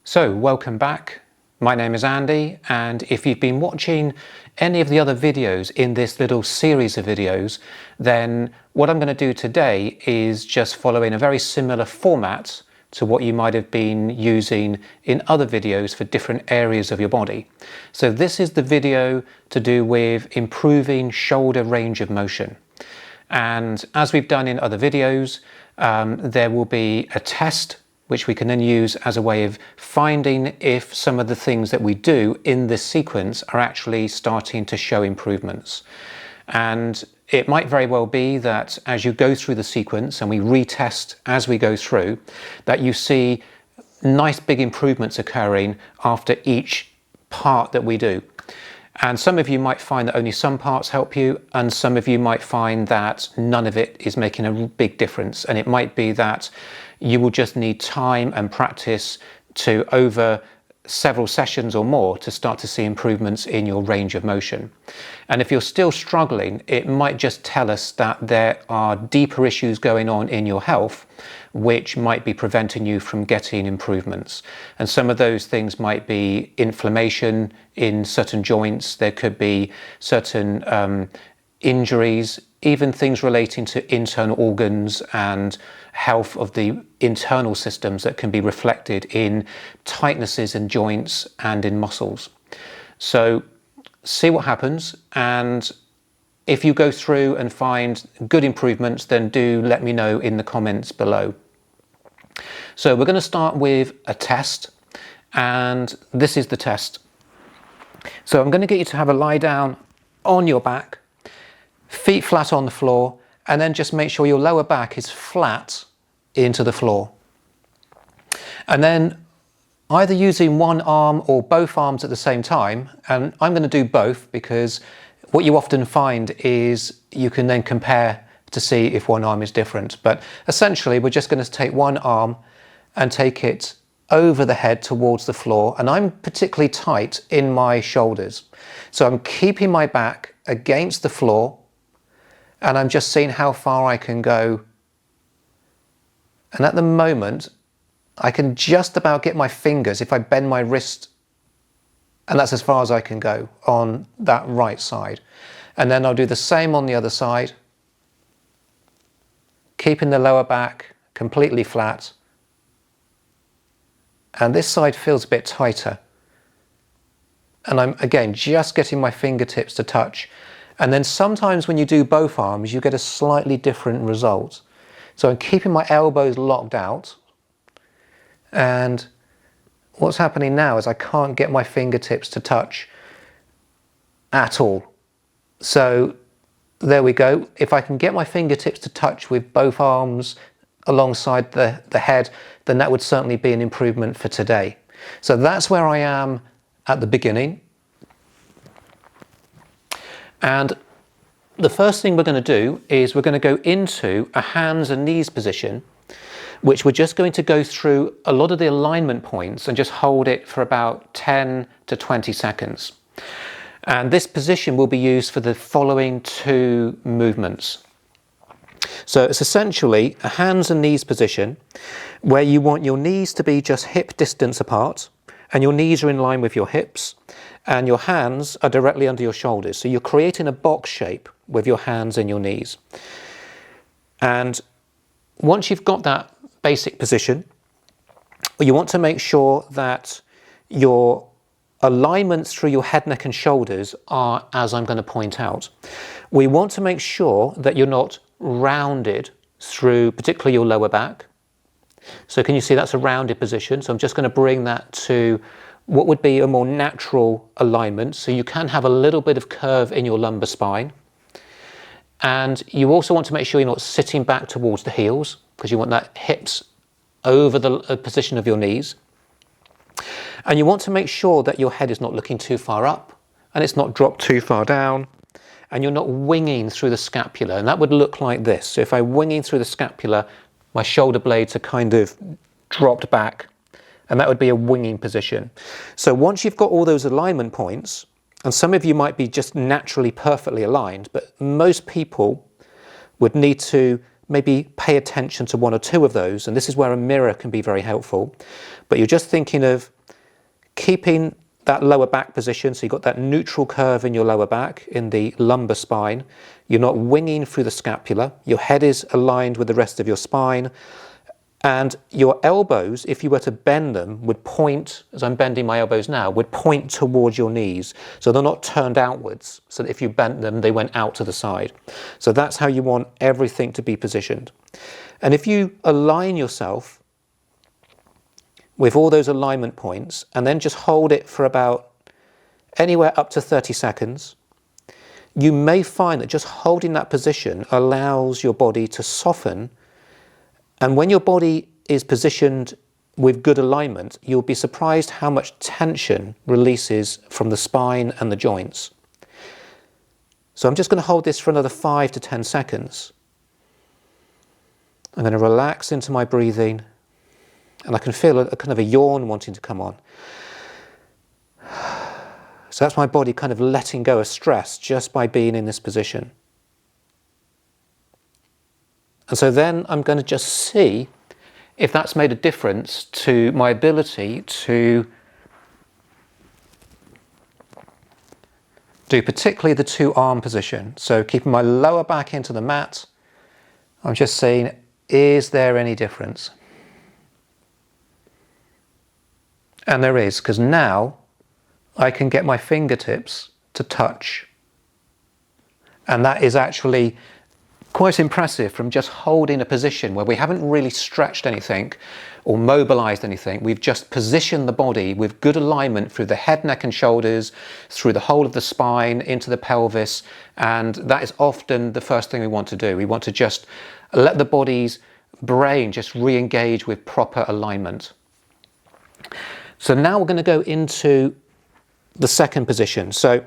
So welcome back. My name is Andy, and if you've been watching any of the other videos in this little series of videos, then what I'm going to do today is just following a very similar format to what you might have been using in other videos for different areas of your body. So this is the video to do with improving shoulder range of motion. And as we've done in other videos, there will be a test which we can then use as a way of finding if some of the things that we do in this sequence are actually starting to show improvements. And it might very well be that as you go through the sequence and we retest as we go through, that you see nice big improvements occurring after each part that we do. And some of you might find that only some parts help you, and some of you might find that none of it is making a big difference. And it might be that you will just need time and practice to over several sessions or more to start to see improvements in your range of motion. And if you're still struggling, it might just tell us that there are deeper issues going on in your health which might be preventing you from getting improvements. And some of those things might be inflammation in certain joints, there could be certain injuries, even things relating to internal organs and health of the internal systems that can be reflected in tightnesses in joints and in muscles. So see what happens, and if you go through and find good improvements, then do let me know in the comments below. So we're going to start with a test, and this is the test. So I'm going to get you to have a lie down on your back, feet flat on the floor, and then just make sure your lower back is flat into the floor. And then either using one arm or both arms at the same time, and I'm going to do both because what you often find is you can then compare to see if one arm is different. But essentially we're just going to take one arm and take it over the head towards the floor, and I'm particularly tight in my shoulders. So I'm keeping my back against the floor, and I'm just seeing how far I can go. And at the moment, I can just about get my fingers, if I bend my wrist, and that's as far as I can go on that right side. And then I'll do the same on the other side, keeping the lower back completely flat. And this side feels a bit tighter. And I'm, again, just getting my fingertips to touch. And then sometimes when you do both arms, you get a slightly different result. So I'm keeping my elbows locked out. And what's happening now is I can't get my fingertips to touch at all. So there we go. If I can get my fingertips to touch with both arms alongside the head, then that would certainly be an improvement for today. So that's where I am at the beginning. And the first thing we're going to do is we're going to go into a hands and knees position, which we're just going to go through a lot of the alignment points and just hold it for about 10 to 20 seconds. And this position will be used for the following two movements. So it's essentially a hands and knees position where you want your knees to be just hip distance apart, and your knees are in line with your hips, and your hands are directly under your shoulders. So you're creating a box shape with your hands and your knees. And once you've got that basic position, you want to make sure that your alignments through your head, neck and shoulders are as I'm going to point out. We want to make sure that you're not rounded through particularly your lower back. So can you see that's a rounded position? So I'm just going to bring that to what would be a more natural alignment. So you can have a little bit of curve in your lumbar spine. And you also want to make sure you're not sitting back towards the heels, because you want that hips over the position of your knees. And you want to make sure that your head is not looking too far up and it's not dropped too far down, and you're not winging through the scapula. And that would look like this. So if I'm winging through the scapula, my shoulder blades are kind of dropped back, and that would be a winging position. So once you've got all those alignment points, and some of you might be just naturally perfectly aligned, but most people would need to maybe pay attention to one or two of those, and this is where a mirror can be very helpful. But you're just thinking of keeping that lower back position, so you've got that neutral curve in your lower back, in the lumbar spine. You're not winging through the scapula. Your head is aligned with the rest of your spine. And your elbows, if you were to bend them, would point, as I'm bending my elbows now, would point towards your knees. So they're not turned outwards, so that if you bent them, they went out to the side. So that's how you want everything to be positioned. And if you align yourself with all those alignment points, and then just hold it for about anywhere up to 30 seconds, you may find that just holding that position allows your body to soften. And when your body is positioned with good alignment, you'll be surprised how much tension releases from the spine and the joints. So I'm just going to hold this for another 5 to 10 seconds. I'm going to relax into my breathing, and I can feel a kind of a yawn wanting to come on. So that's my body kind of letting go of stress just by being in this position. And so then I'm going to just see if that's made a difference to my ability to do particularly the two arm position. So keeping my lower back into the mat, I'm just saying, is there any difference? And there is, because now I can get my fingertips to touch. And that is actually quite impressive, from just holding a position where we haven't really stretched anything or mobilized anything. We've just positioned the body with good alignment through the head, neck and shoulders, through the whole of the spine, into the pelvis. And that is often the first thing we want to do. We want to just let the body's brain just re-engage with proper alignment. So now we're going to go into the second position. So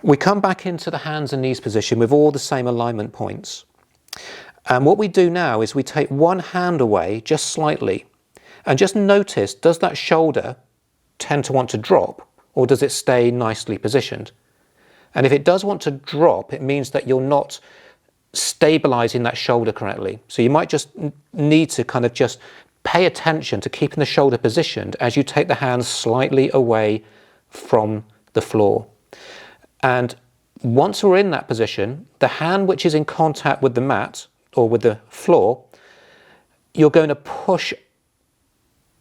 we come back into the hands and knees position with all the same alignment points. And what we do now is we take one hand away just slightly and just notice, does that shoulder tend to want to drop, or does it stay nicely positioned? And if it does want to drop, it means that you're not stabilizing that shoulder correctly. So you might just need to kind of just pay attention to keeping the shoulder positioned as you take the hands slightly away from the floor. And once we're in that position, the hand which is in contact with the mat or with the floor, you're going to push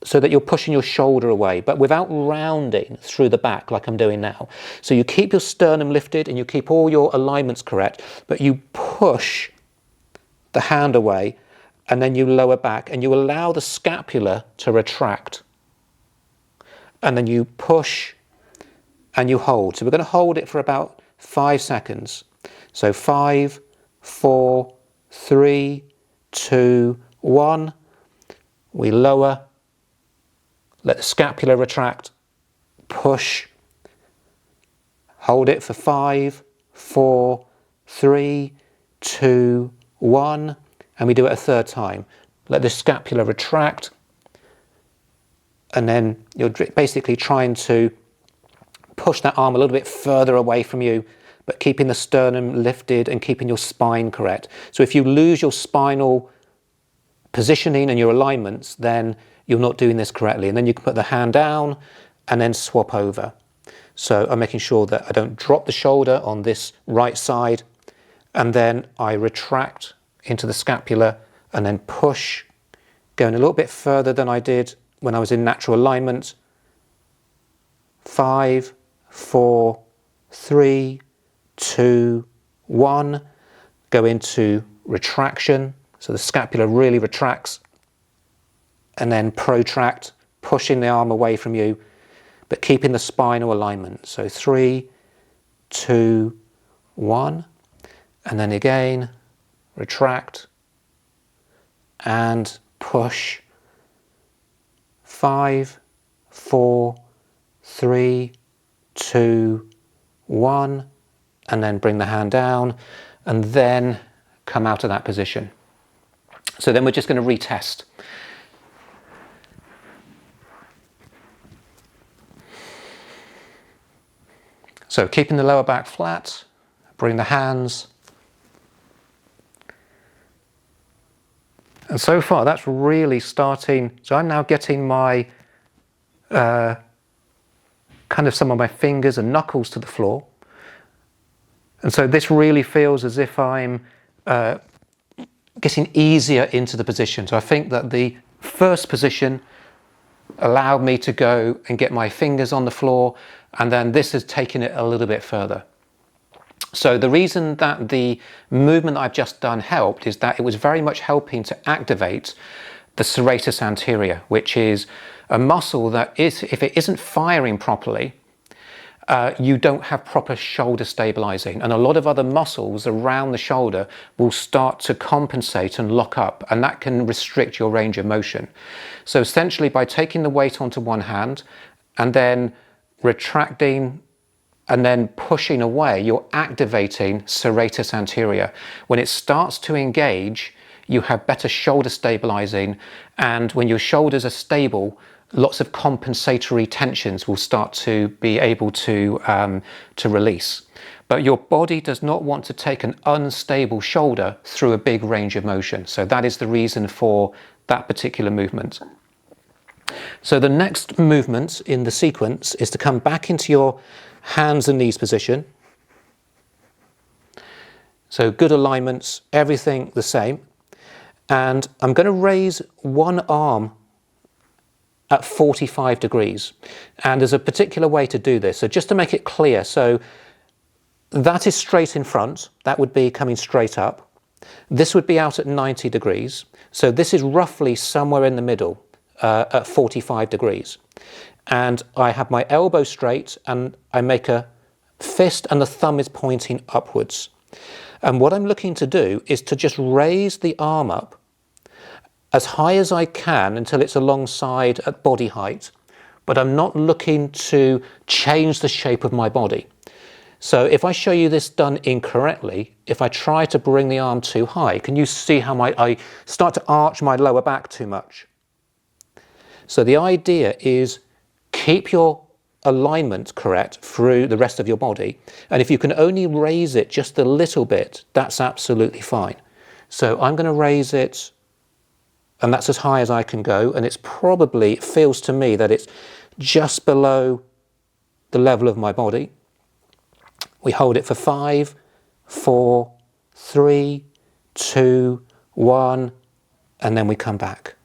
so that you're pushing your shoulder away, but without rounding through the back like I'm doing now. So you keep your sternum lifted and you keep all your alignments correct, but you push the hand away and then you lower back and you allow the scapula to retract. And then you push and you hold. So we're going to hold it for about 5 seconds. So 5, 4, 3, 2, 1. We lower, let the scapula retract, push, hold it for 5, 4, 3, 2, 1. And we do it a third time. Let the scapula retract. And then you're basically trying to push that arm a little bit further away from you, but keeping the sternum lifted and keeping your spine correct. So if you lose your spinal positioning and your alignments, then you're not doing this correctly. And then you can put the hand down and then swap over. So I'm making sure that I don't drop the shoulder on this right side, and then I retract into the scapula and then push, going a little bit further than I did when I was in natural alignment. 5, 4, 3, 2, 1. Go into retraction. So the scapula really retracts, and then protract, pushing the arm away from you, but keeping the spinal alignment. So 3, 2, 1. And then again, retract and push. 5, 4, 3, 2, 1, and then bring the hand down and then come out of that position. So then we're just going to retest. So keeping the lower back flat, bring the hands. And so far that's really starting. So I'm now getting my kind of some of my fingers and knuckles to the floor. And so this really feels as if I'm getting easier into the position. So I think that the first position allowed me to go and get my fingers on the floor, and then this has taken it a little bit further. So the reason that the movement I've just done helped is that it was very much helping to activate the serratus anterior, which is a muscle that is, if it isn't firing properly, you don't have proper shoulder stabilizing, and a lot of other muscles around the shoulder will start to compensate and lock up, and that can restrict your range of motion. So essentially, by taking the weight onto one hand and then retracting and then pushing away, you're activating serratus anterior. When it starts to engage, you have better shoulder stabilizing, and when your shoulders are stable, lots of compensatory tensions will start to be able to release. But your body does not want to take an unstable shoulder through a big range of motion. So that is the reason for that particular movement. So the next movement in the sequence is to come back into your hands and knees position. So good alignments, everything the same. And I'm going to raise one arm at 45 degrees. And there's a particular way to do this. So just to make it clear, so that is straight in front. That would be coming straight up. This would be out at 90 degrees. So this is roughly somewhere in the middle at 45 degrees. And I have my elbow straight and I make a fist and the thumb is pointing upwards. And what I'm looking to do is to just raise the arm up as high as I can until it's alongside at body height, but I'm not looking to change the shape of my body. So if I show you this done incorrectly, if I try to bring the arm too high, can you see how I start to arch my lower back too much? So the idea is keep your alignment correct through the rest of your body, and if you can only raise it just a little bit, that's absolutely fine. So I'm going to raise it, and that's as high as I can go, and it's probably, it feels to me that it's just below the level of my body. We hold it for 5, 4, 3, 2, 1, and then we come back.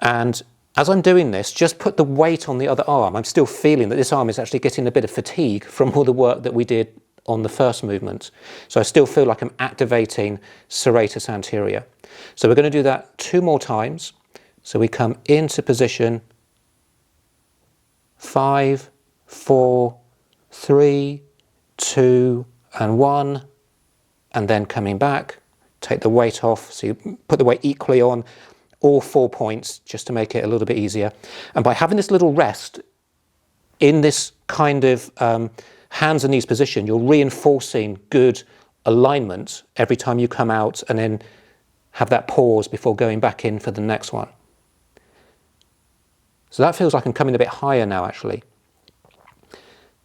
And as I'm doing this, just put the weight on the other arm. I'm still feeling that this arm is actually getting a bit of fatigue from all the work that we did on the first movement. So I still feel like I'm activating serratus anterior. So we're going to do that 2 more times. So we come into position, 5, 4, 3, 2, and 1, and then coming back, take the weight off. So you put the weight equally on all 4 points just to make it a little bit easier. And by having this little rest in this kind of hands and knees position, you're reinforcing good alignment every time you come out and then have that pause before going back in for the next one. So that feels like I'm coming a bit higher now actually.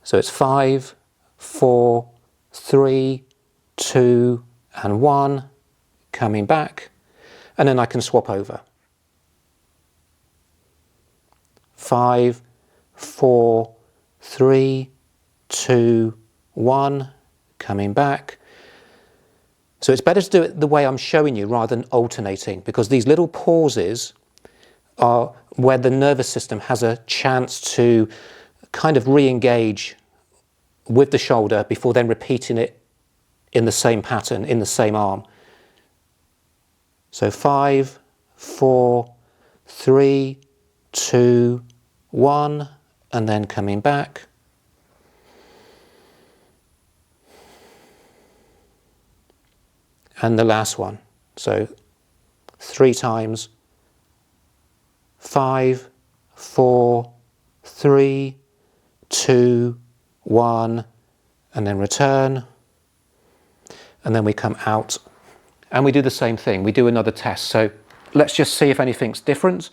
So it's 5, 4, 3, 2, and 1, coming back, and then I can swap over. 5, 4, 3, 2, 1, coming back. So it's better to do it the way I'm showing you rather than alternating, because these little pauses are where the nervous system has a chance to kind of re-engage with the shoulder before then repeating it in the same pattern, in the same arm. So 5, 4, 3, 2, 1, and then coming back. And the last one. So 3 times. 5, 4, 3, 2, 1, and then return. And then we come out. And we do the same thing. We do another test. So let's just see if anything's different.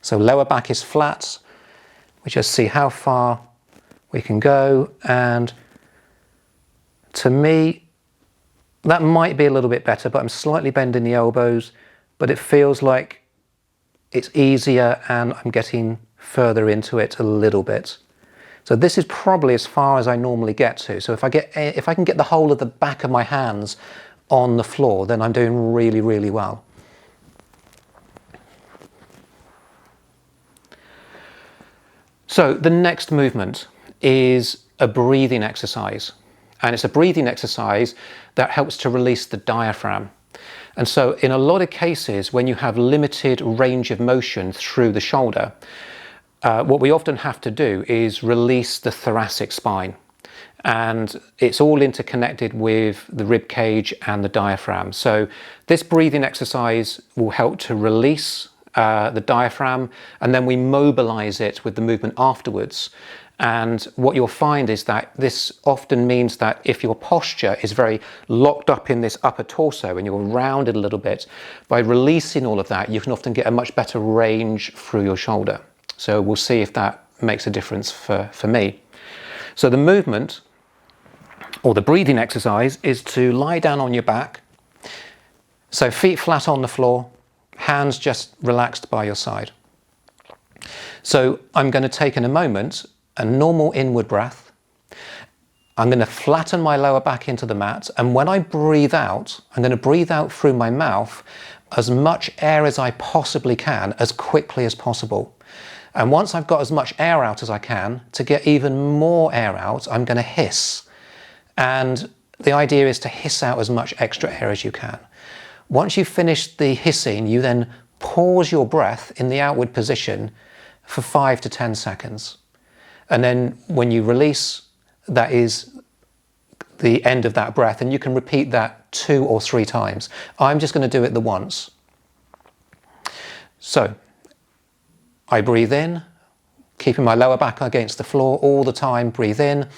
So lower back is flat. We just see how far we can go. And to me, that might be a little bit better, but I'm slightly bending the elbows, but it feels like it's easier and I'm getting further into it a little bit. So this is probably as far as I normally get to. So if I can get the whole of the back of my hands on the floor, then I'm doing really, really well. So the next movement is a breathing exercise, and it's a breathing exercise that helps to release the diaphragm. And so in a lot of cases, when you have limited range of motion through the shoulder, what we often have to do is release the thoracic spine, and it's all interconnected with the rib cage and the diaphragm. So this breathing exercise will help to release the diaphragm, and then we mobilize it with the movement afterwards. And what you'll find is that this often means that if your posture is very locked up in this upper torso and you're rounded a little bit, by releasing all of that, you can often get a much better range through your shoulder. So we'll see if that makes a difference for me. So the movement, or the breathing exercise, is to lie down on your back. So feet flat on the floor, hands just relaxed by your side. So I'm going to take in a moment a normal inward breath. I'm going to flatten my lower back into the mat, and when I breathe out, I'm going to breathe out through my mouth as much air as I possibly can, as quickly as possible. And once I've got as much air out as I can, to get even more air out, I'm going to hiss. And the idea is to hiss out as much extra air as you can. Once you've finished the hissing, you then pause your breath in the outward position for 5 to 10 seconds. And then when you release, that is the end of that breath, and you can repeat that 2 or 3 times. I'm just going to do it the once. So I breathe in, keeping my lower back against the floor all the time. Breathe in.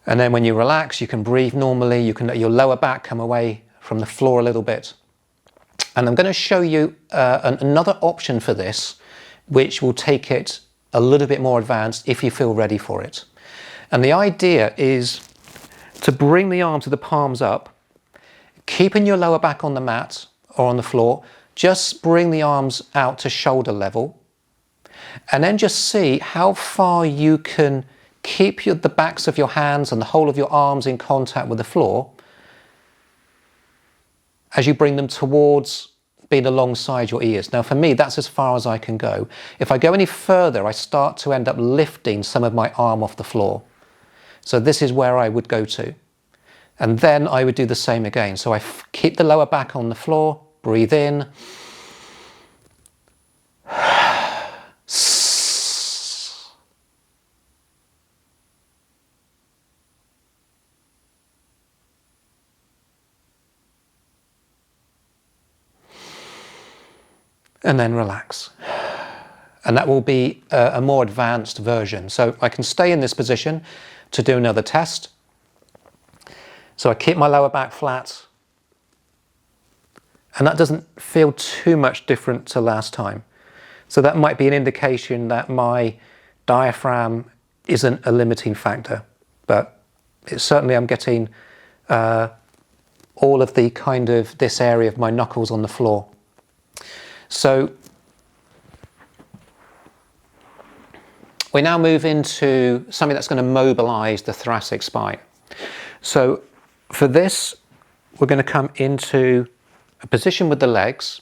And then when you relax, you can breathe normally. You can let your lower back come away from the floor a little bit. And I'm going to show you another option for this, which will take it a little bit more advanced if you feel ready for it. And the idea is to bring the arms of the palms up, keeping your lower back on the mat or on the floor. Just bring the arms out to shoulder level, and then just see how far you can keep the backs of your hands and the whole of your arms in contact with the floor as you bring them towards being alongside your ears. Now for me, that's as far as I can go. If I go any further, I start to end up lifting some of my arm off the floor. So this is where I would go to. And then I would do the same again. So I keep the lower back on the floor, breathe in. And then relax. And that will be a more advanced version. So I can stay in this position to do another test. So I keep my lower back flat. And that doesn't feel too much different to last time. So that might be an indication that my diaphragm isn't a limiting factor. But certainly I'm getting all of the kind of this area of my knuckles on the floor. So we now move into something that's going to mobilize the thoracic spine. So for this, we're going to come into a position with the legs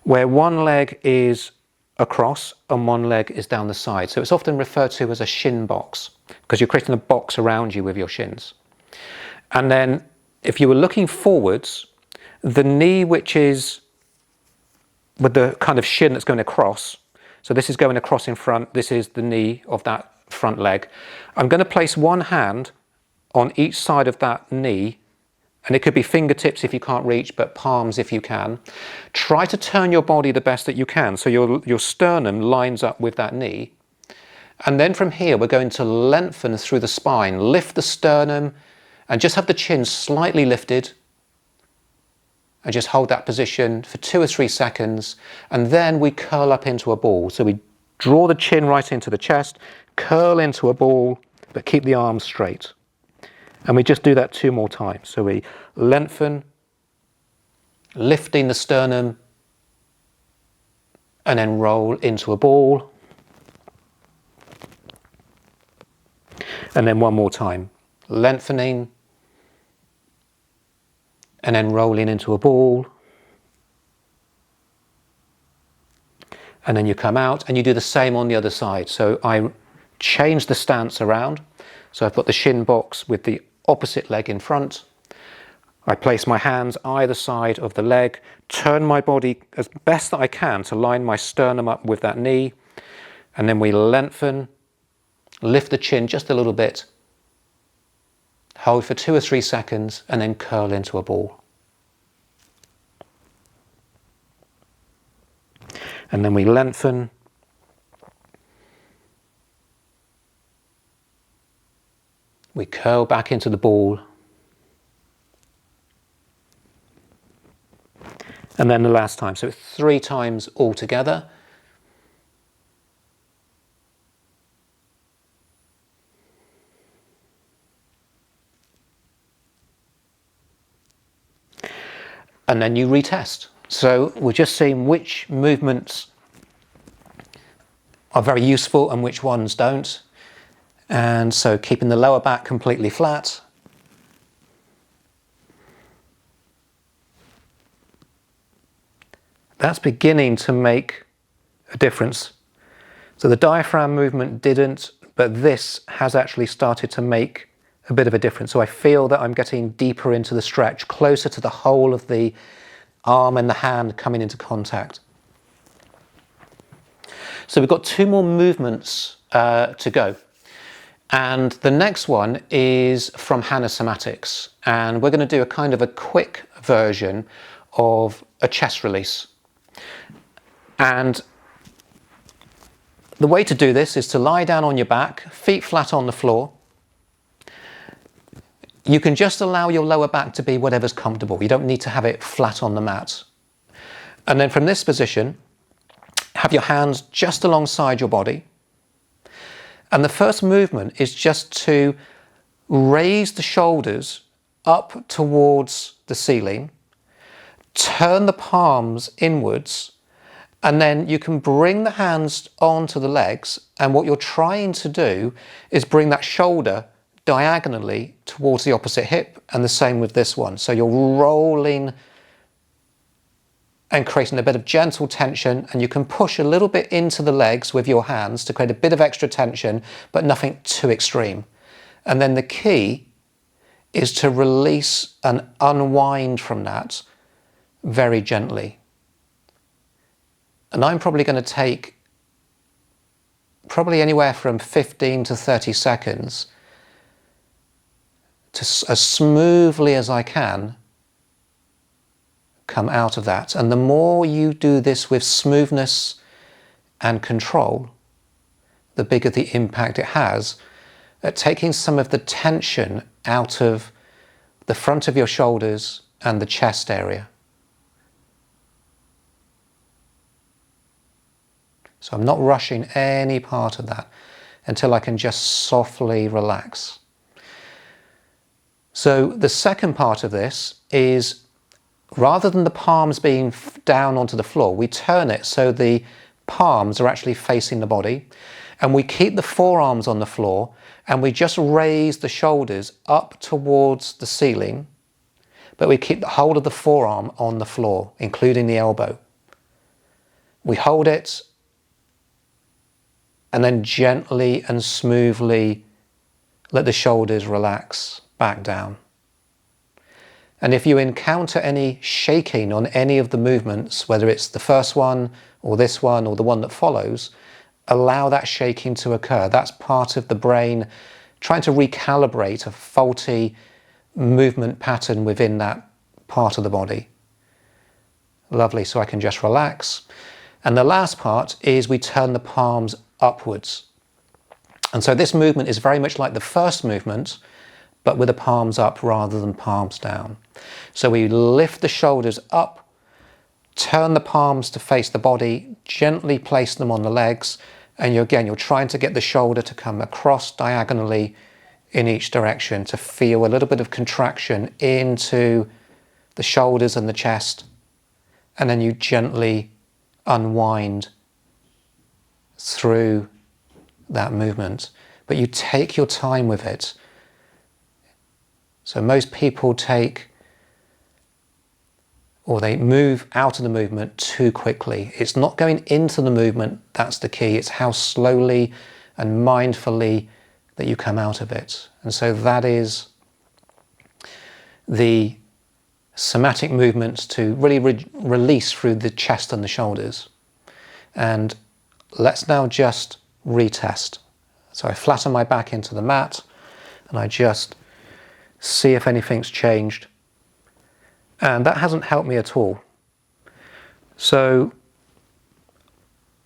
where one leg is across and one leg is down the side. So it's often referred to as a shin box because you're creating a box around you with your shins. And then if you were looking forwards, the knee which is with the kind of shin that's going across, so this is going across in front, this is the knee of that front leg. I'm going to place one hand on each side of that knee, and it could be fingertips if you can't reach, but palms if you can. Try to turn your body the best that you can, so your sternum lines up with that knee. And then from here, we're going to lengthen through the spine, lift the sternum, and just have the chin slightly lifted, and just hold that position for 2 or 3 seconds, and then we curl up into a ball. So we draw the chin right into the chest, curl into a ball, but keep the arms straight. And we just do that 2 more times. So we lengthen, lifting the sternum, and then roll into a ball. And then 1 more time, lengthening, and then rolling into a ball. And then you come out and you do the same on the other side. So I change the stance around. So I've got the shin box with the opposite leg in front. I place my hands either side of the leg, turn my body as best that I can to line my sternum up with that knee, and then we lengthen, lift the chin just a little bit, hold for 2 or 3 seconds, and then curl into a ball. And then we lengthen, we curl back into the ball, and then the last time. So 3 times all together. And then you retest. So we're just seeing which movements are very useful and which ones don't. And so keeping the lower back completely flat. That's beginning to make a difference. So the diaphragm movement didn't, but this has actually started to make a bit of a difference. So I feel that I'm getting deeper into the stretch, closer to the whole of the arm and the hand coming into contact. So we've got 2 more movements to go. And the next one is from HANA Somatics. And we're going to do a kind of a quick version of a chest release. And the way to do this is to lie down on your back, feet flat on the floor. You can just allow your lower back to be whatever's comfortable. You don't need to have it flat on the mat. And then from this position, have your hands just alongside your body. And the first movement is just to raise the shoulders up towards the ceiling, turn the palms inwards, and then you can bring the hands onto the legs. And what you're trying to do is bring that shoulder diagonally towards the opposite hip, and the same with this one. So you're rolling and creating a bit of gentle tension, and you can push a little bit into the legs with your hands to create a bit of extra tension, but nothing too extreme. And then the key is to release and unwind from that very gently. And I'm probably going to take anywhere from 15 to 30 seconds to, as smoothly as I can, come out of that. And the more you do this with smoothness and control, the bigger the impact it has at taking some of the tension out of the front of your shoulders and the chest area. So I'm not rushing any part of that until I can just softly relax. So the second part of this is, rather than the palms being down onto the floor, we turn it so the palms are actually facing the body, and we keep the forearms on the floor, and we just raise the shoulders up towards the ceiling, but we keep the hold of the forearm on the floor, including the elbow. We hold it, and then gently and smoothly let the shoulders relax back down. And if you encounter any shaking on any of the movements, whether it's the first one or this one or the one that follows, allow that shaking to occur. That's part of the brain trying to recalibrate a faulty movement pattern within that part of the body. Lovely, so I can just relax. And the last part is we turn the palms upwards. And so this movement is very much like the first movement, but with the palms up rather than palms down. So we lift the shoulders up, turn the palms to face the body, gently place them on the legs, and you're trying to get the shoulder to come across diagonally in each direction to feel a little bit of contraction into the shoulders and the chest, and then you gently unwind through that movement. But you take your time with it. So most people they move out of the movement too quickly. It's not going into the movement that's the key. It's how slowly and mindfully that you come out of it. And so that is the somatic movements to really release through the chest and the shoulders. And let's now just retest. So I flatten my back into the mat and I just see if anything's changed. And that hasn't helped me at all. So,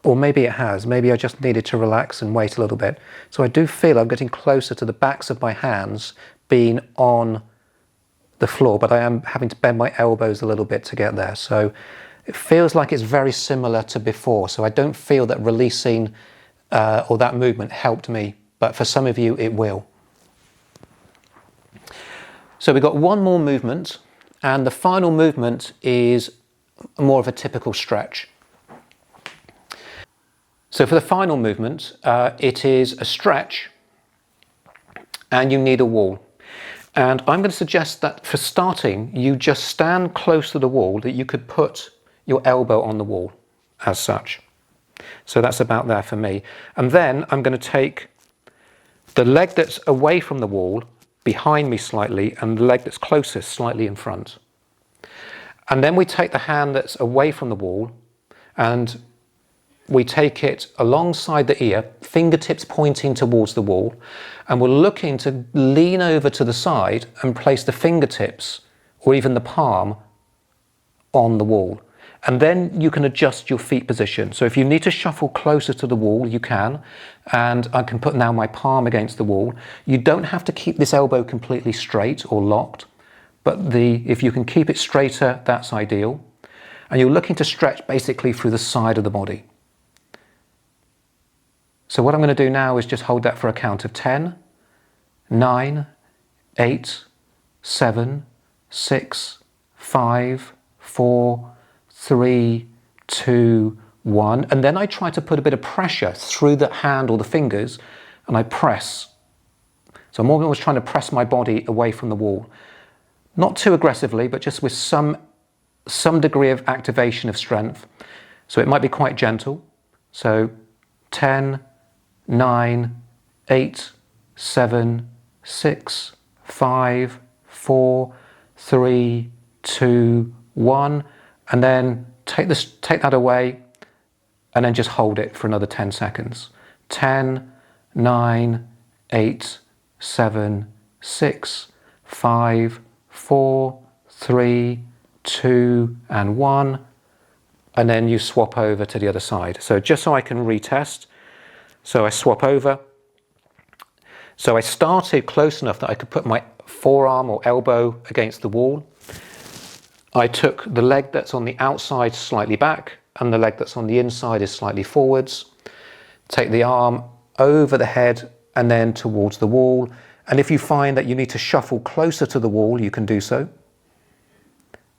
or maybe it has. Maybe I just needed to relax and wait a little bit. So I do feel I'm getting closer to the backs of my hands being on the floor, but I am having to bend my elbows a little bit to get there. So it feels like it's very similar to before. So I don't feel that releasing or that movement helped me, but for some of you it will. So we've got one more movement, and the final movement is more of a typical stretch. So for the final movement, it is a stretch and you need a wall. And I'm going to suggest that for starting, you just stand close to the wall, that you could put your elbow on the wall as such. So that's about there for me. And then I'm going to take the leg that's away from the wall behind me slightly and the leg that's closest slightly in front. And then we take the hand that's away from the wall and we take it alongside the ear, fingertips pointing towards the wall, and we're looking to lean over to the side and place the fingertips or even the palm on the wall. And then you can adjust your feet position. So if you need to shuffle closer to the wall, you can. And I can put now my palm against the wall. You don't have to keep this elbow completely straight or locked, but if you can keep it straighter, that's ideal. And you're looking to stretch basically through the side of the body. So what I'm going to do now is just hold that for a count of 10, 9, 8, 7, 6, 5, 4, 3, 2, 1. And then I try to put a bit of pressure through the hand or the fingers and I press. So I'm always trying to press my body away from the wall. Not too aggressively, but just with some degree of activation of strength. So it might be quite gentle. So 10, 9, 8, 7, 6, 5, 4, 3, 2, 1. And then take that away and then just hold it for another 10 seconds. 10, 9, 8, 7, 6, 5, 4, 3, 2, and 1. And then you swap over to the other side. So just so I can retest. So I swap over. So I started close enough that I could put my forearm or elbow against the wall. I took the leg that's on the outside slightly back and the leg that's on the inside is slightly forwards. Take the arm over the head and then towards the wall. And if you find that you need to shuffle closer to the wall, you can do so.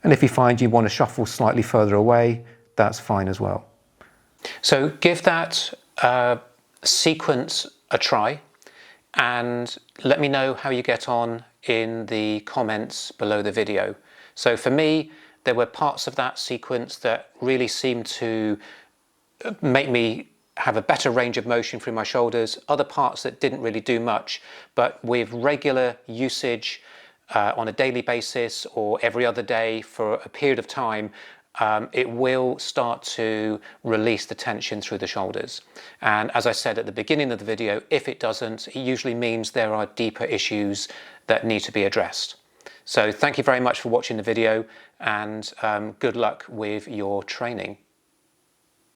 And if you find you want to shuffle slightly further away, that's fine as well. So give that sequence a try and let me know how you get on in the comments below the video. So for me, there were parts of that sequence that really seemed to make me have a better range of motion through my shoulders, other parts that didn't really do much, but with regular usage on a daily basis or every other day for a period of time, it will start to release the tension through the shoulders. And as I said at the beginning of the video, if it doesn't, it usually means there are deeper issues that need to be addressed. So thank you very much for watching the video and good luck with your training.